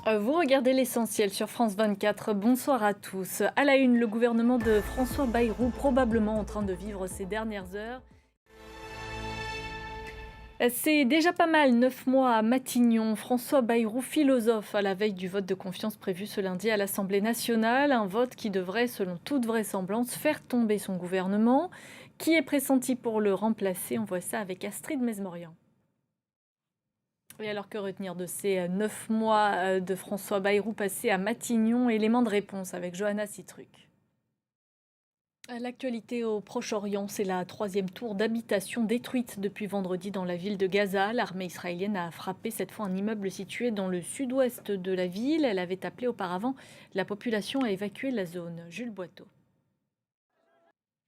Vous regardez l'essentiel sur France 24. Bonsoir à tous. À la une, le gouvernement de François Bayrou probablement en train de vivre ces dernières heures. C'est déjà pas mal, 9 mois à Matignon. François Bayrou, philosophe à la veille du vote de confiance prévu ce lundi à l'Assemblée nationale. Un vote qui devrait, selon toute vraisemblance, faire tomber son gouvernement. Qui est pressenti pour le remplacer? On voit ça avec Astrid Mesmorian. Et alors que retenir de ces 9 mois de François Bayrou passés à Matignon? Élément de réponse avec Johanna Citruc. L'actualité au Proche-Orient, c'est la troisième tour d'habitation détruite depuis vendredi dans la ville de Gaza. L'armée israélienne a frappé cette fois un immeuble situé dans le sud-ouest de la ville. Elle avait appelé auparavant la population à évacuer la zone. Jules Boiteau.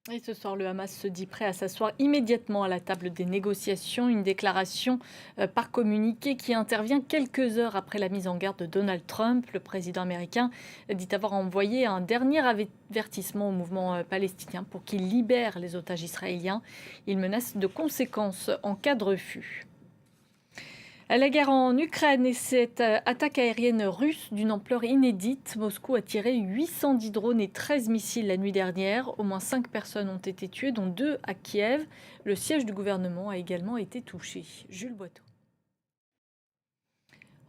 Et ce soir, le Hamas se dit prêt à s'asseoir immédiatement à la table des négociations. Une déclaration par communiqué qui intervient quelques heures après la mise en garde de Donald Trump. Le président américain dit avoir envoyé un dernier avertissement au mouvement palestinien pour qu'il libère les otages israéliens. Il menace de conséquences en cas de refus. La guerre en Ukraine et cette attaque aérienne russe d'une ampleur inédite. Moscou a tiré 810 drones et 13 missiles la nuit dernière. Au moins 5 personnes ont été tuées, dont 2 à Kiev. Le siège du gouvernement a également été touché. Jules Boiteau.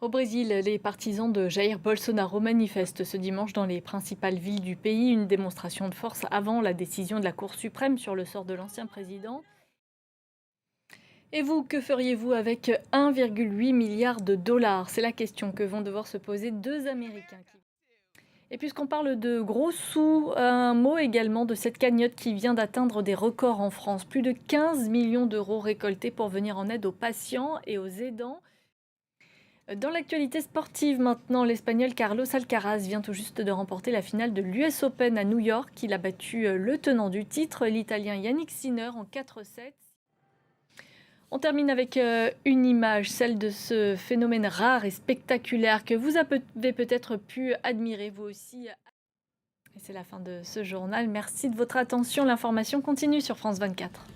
Au Brésil, les partisans de Jair Bolsonaro manifestent ce dimanche dans les principales villes du pays. Une démonstration de force avant la décision de la Cour suprême sur le sort de l'ancien président. Et vous, que feriez-vous avec 1,8 milliard de dollars? C'est la question que vont devoir se poser deux Américains. Et puisqu'on parle de gros sous, un mot également de cette cagnotte qui vient d'atteindre des records en France. Plus de 15 millions d'euros récoltés pour venir en aide aux patients et aux aidants. Dans l'actualité sportive maintenant, l'Espagnol Carlos Alcaraz vient tout juste de remporter la finale de l'US Open à New York. Il a battu le tenant du titre, l'Italien Yannick Sinner, en 4-7. On termine avec une image, celle de ce phénomène rare et spectaculaire que vous avez peut-être pu admirer vous aussi. Et c'est la fin de ce journal. Merci de votre attention. L'information continue sur France 24.